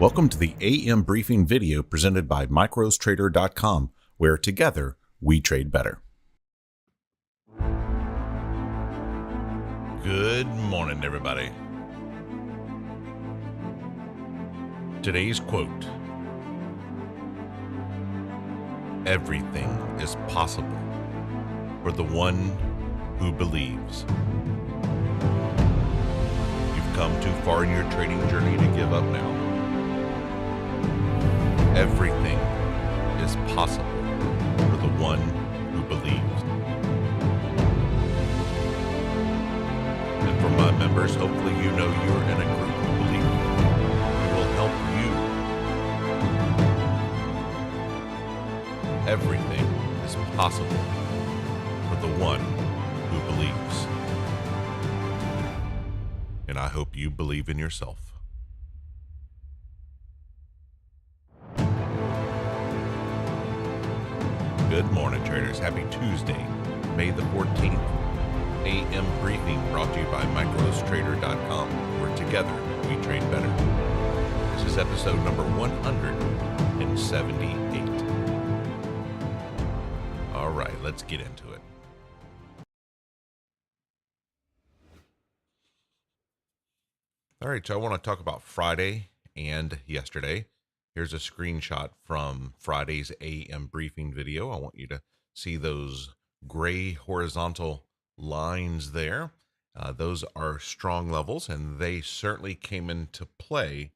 Welcome to the AM briefing video presented by microstrader.com, where together we trade better. Good morning, everybody. Today's quote: "Everything is possible for the one who believes." You've come too far in your trading journey to give up now. Everything is possible for the one who believes. And for my members, hopefully you know you're in a group who believe who will help you. Everything is possible for the one who believes. And I hope you believe in yourself. Good morning, traders. Happy Tuesday, May the 14th. AM briefing brought to you by microstrader.com, where together we trade better. This is episode number 178. All right, let's get into it. All right, so I want to talk about Friday and yesterday. Here's a screenshot from Friday's AM briefing video. I want you to see those gray horizontal lines there. Those are strong levels, and they certainly came into play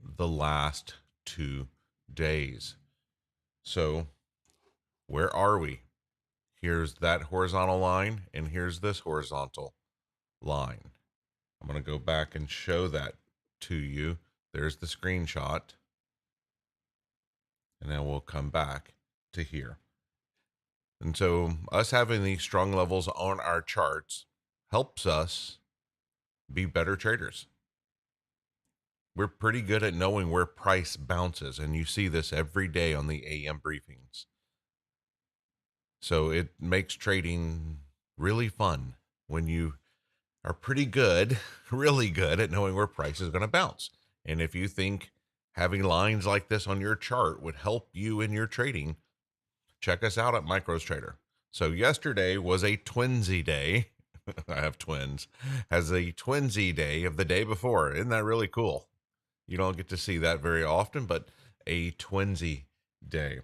the last 2 days. So where are we? Here's that horizontal line, and here's this horizontal line. I'm going to go back and show that to you. There's the screenshot. And then we'll come back to here. And so us having these strong levels on our charts helps us be better traders. We're pretty good at knowing where price bounces, and you see this every day on the AM briefings. So it makes trading really fun when you are pretty good, really good at knowing where price is going to bounce. And if you think having lines like this on your chart would help you in your trading, check us out at MicroStrader. So yesterday was a twinsy day. I have twins. Has a twinsy day of the day before. Isn't that really cool? You don't get to see that very often, but a twinsy day.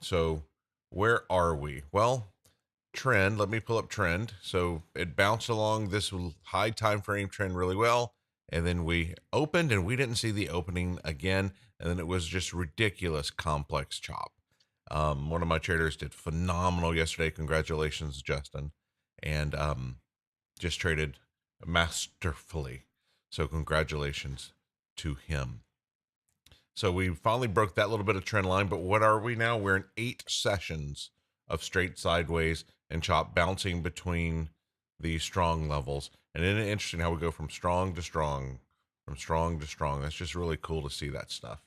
So where are we? Well, trend, let me pull up trend. So it bounced along this high time frame trend really well. And then we opened and we didn't see the opening again. And then it was just ridiculous complex chop. One of my traders did phenomenal yesterday. Congratulations, Justin. And just traded masterfully. So congratulations to him. So we finally broke that little bit of trend line. But what are we now? We're in 8 sessions of straight sideways and chop bouncing between these strong levels. And isn't it interesting how we go from strong to strong, from strong to strong? That's just really cool to see that stuff.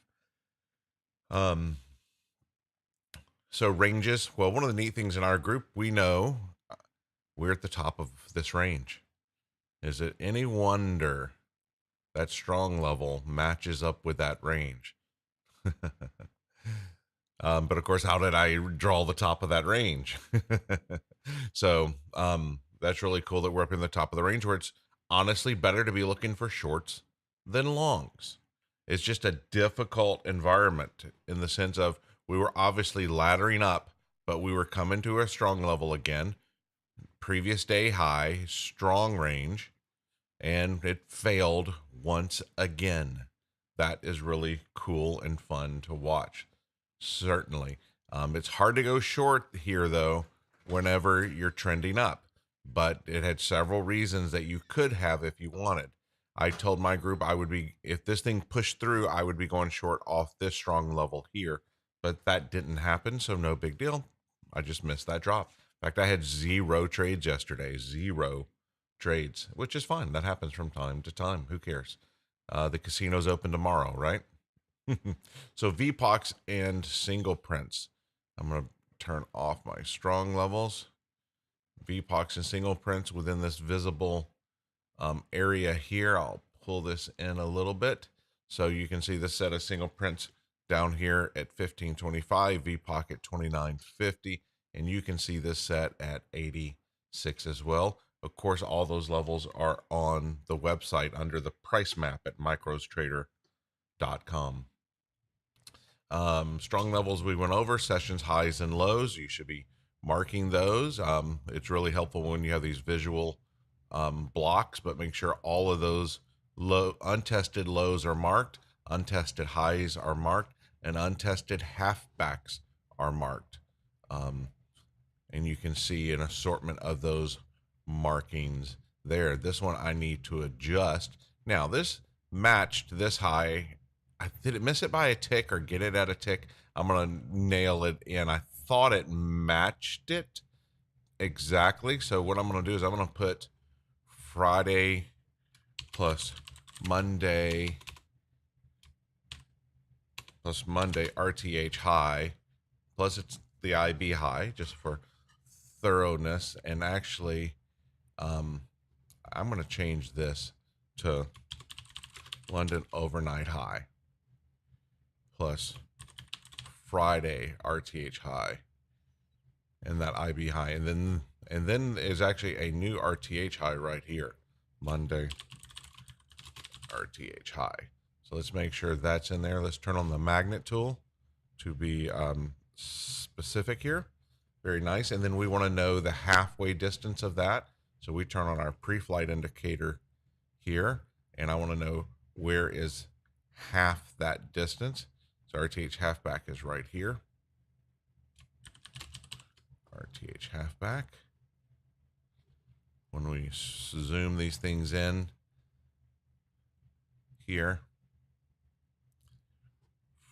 So ranges, well, one of the neat things in our group, we know we're at the top of this range. Is it any wonder that strong level matches up with that range? But of course, how did I draw the top of that range? So that's really cool that we're up in the top of the range, where it's honestly better to be looking for shorts than longs. It's just a difficult environment in the sense of we were obviously laddering up, but we were coming to a strong level again. Previous day high, strong range, and it failed once again. That is really cool and fun to watch. Certainly. It's hard to go short here, though, whenever you're trending up. But it had several reasons that you could have if you wanted. I told my group I would be, if this thing pushed through, I would be going short off this strong level here. But that didn't happen, so no big deal. I just missed that drop. In fact, I had 0 trades yesterday, 0 trades, which is fine. That happens from time to time. Who cares? The casino's open tomorrow, right? So VPOCs and single prints. I'm going to turn off my strong levels. VPOCs and single prints within this visible area here. I'll pull this in a little bit. So you can see the set of single prints down here at 1525, VPOC at 2950, and you can see this set at 86 as well. Of course, all those levels are on the website under the price map at microstrader.com. Strong levels we went over, sessions, highs, and lows. You should be marking those. It's really helpful when you have these visual blocks, but make sure all of those untested lows are marked, untested highs are marked, and untested halfbacks are marked. And you can see an assortment of those markings there. This one I need to adjust. Now, this matched this high. Did it miss it by a tick or get it at a tick? I'm going to nail it in. I thought it matched it exactly. So what I'm going to do is I'm going to put Friday plus Monday RTH high, plus it's the IB high, just for thoroughness. And actually, I'm going to change this to London overnight high plus Friday RTH high and that IB high, and then is actually a new RTH high right here, Monday RTH high. So let's make sure that's in there. Let's turn on the magnet tool to be specific here. Very nice. And then we want to know the halfway distance of that. So we turn on our pre-flight indicator here, and I want to know where is half that distance. So RTH halfback is right here. RTH halfback. When we zoom these things in here,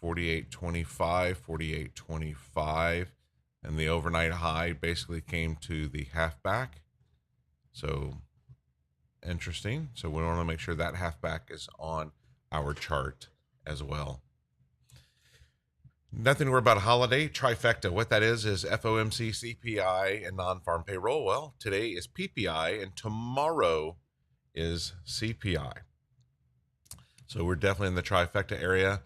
48.25, 48.25, and the overnight high basically came to the halfback. So interesting. So we want to make sure that halfback is on our chart as well. Nothing to worry about a holiday. Trifecta. What that is FOMC, CPI, and non-farm payroll. Well, today is PPI, and tomorrow is CPI. So we're definitely in the trifecta area.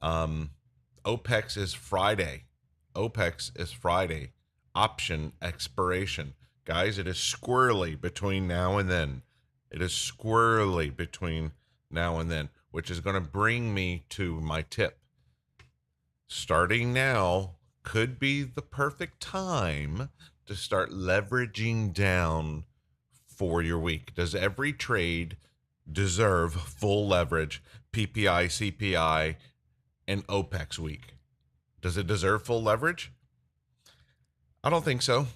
OPEX is Friday. OPEX is Friday. Option expiration. Guys, it is squirrely between now and then. It is squirrely between now and then, which is going to bring me to my tip. Starting now could be the perfect time to start leveraging down for your week. Does every trade deserve full leverage, PPI, CPI, and OPEX week? Does it deserve full leverage? I don't think so.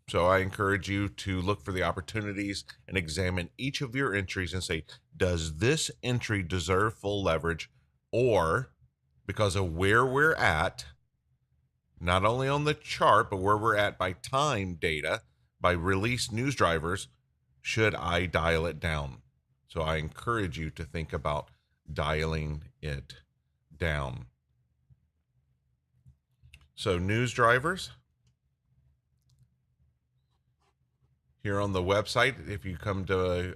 So I encourage you to look for the opportunities and examine each of your entries and say, does this entry deserve full leverage? Or because of where we're at, not only on the chart, but where we're at by time data, by release news drivers, should I dial it down? So I encourage you to think about dialing it down. So news drivers here on the website, if you come to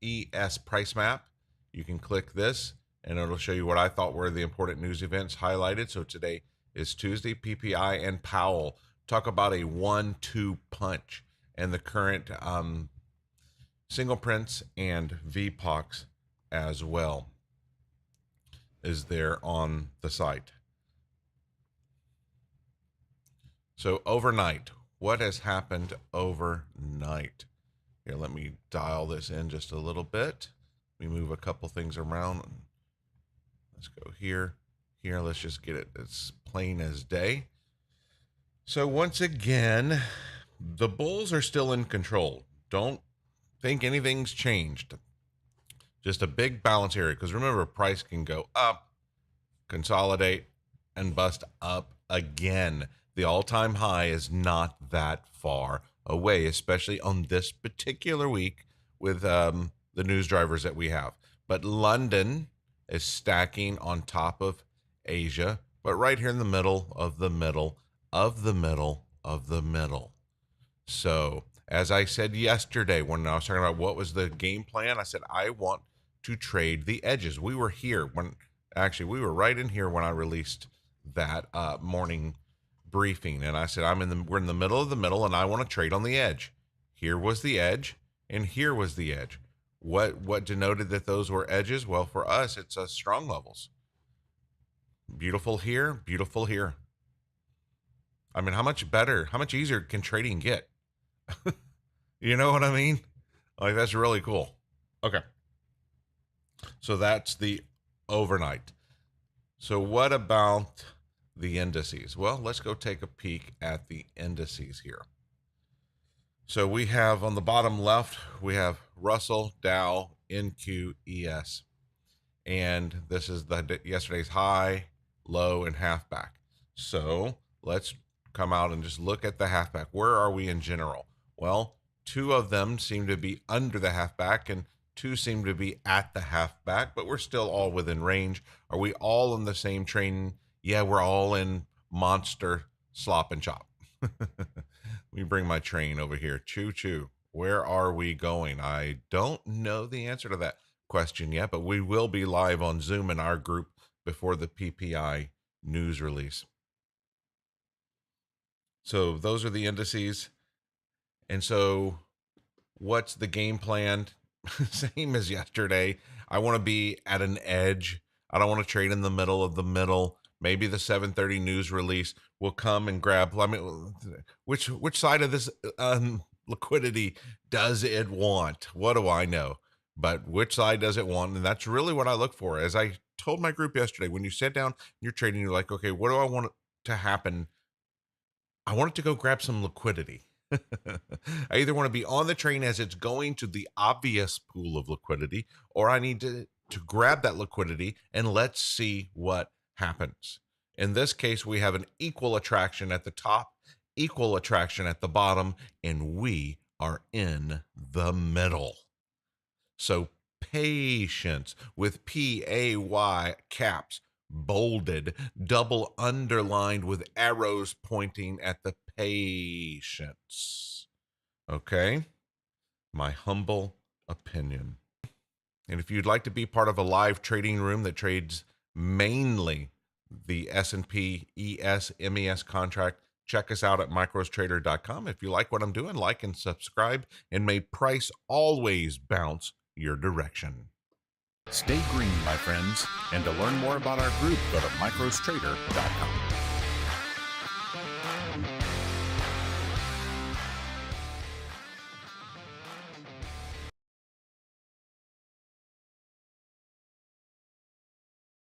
ES price map, you can click this and it'll show you what I thought were the important news events highlighted. So today is Tuesday, PPI and Powell. Talk about a 1-2 punch, and the current single prints and VPOCs as well is there on the site. So overnight, what has happened overnight? Here, let me dial this in just a little bit. We move a couple things around. Let's go here. Here, let's just get it as plain as day. So once again, the bulls are still in control. Don't think anything's changed. Just a big balance area, because remember, price can go up, consolidate, and bust up again. The all-time high is not that far away, especially on this particular week with the news drivers that we have. But London is stacking on top of Asia, but right here in the middle of the middle of the middle of the middle. So as I said yesterday when I was talking about what was the game plan, I said I want to trade the edges. We were here when actually we were right in here when I released that morning briefing, and I said we're in the middle of the middle, and I want to trade on the edge. Here was the edge, and here was the edge. What denoted that those were edges? Well, for us, it's strong levels. Beautiful here, beautiful here. I mean, how much better, how much easier can trading get? You know what I mean? Like, that's really cool. Okay. So that's the overnight. So what about the indices? Well, let's go take a peek at the indices here. So we have on the bottom left, we have Russell, Dow, NQ, ES. And this is yesterday's high, low, and halfback. So let's come out and just look at the halfback. Where are we in general? Well, two of them seem to be under the halfback and two seem to be at the halfback, but we're still all within range. Are we all in the same train? Yeah, we're all in monster slop and chop. Let me bring my train over here. Choo choo. Where are we going? I don't know the answer to that question yet, but we will be live on Zoom in our group before the PPI news release. So those are the indices. And so what's the game plan? Same as yesterday. I want to be at an edge. I don't want to trade in the middle of the middle. Maybe the 7:30 news release will come and grab. I mean, which side of this liquidity does it want? What do I know? But which side does it want? And that's really what I look for. As I told my group yesterday, when you sit down, you're trading, you're like, okay, what do I want to happen? I want it to go grab some liquidity. I either want to be on the train as it's going to the obvious pool of liquidity, or I need to grab that liquidity and let's see what happens. In this case, we have an equal attraction at the top, equal attraction at the bottom, and we are in the middle. So patience with PAY caps, bolded, double underlined with arrows pointing at the patience. Okay? My humble opinion. And if you'd like to be part of a live trading room that trades mainly the S&P ES MES contract, check us out at microstrader.com. If you like what I'm doing, like and subscribe, and may price always bounce your direction. Stay green, my friends, and to learn more about our group, go to microstrader.com.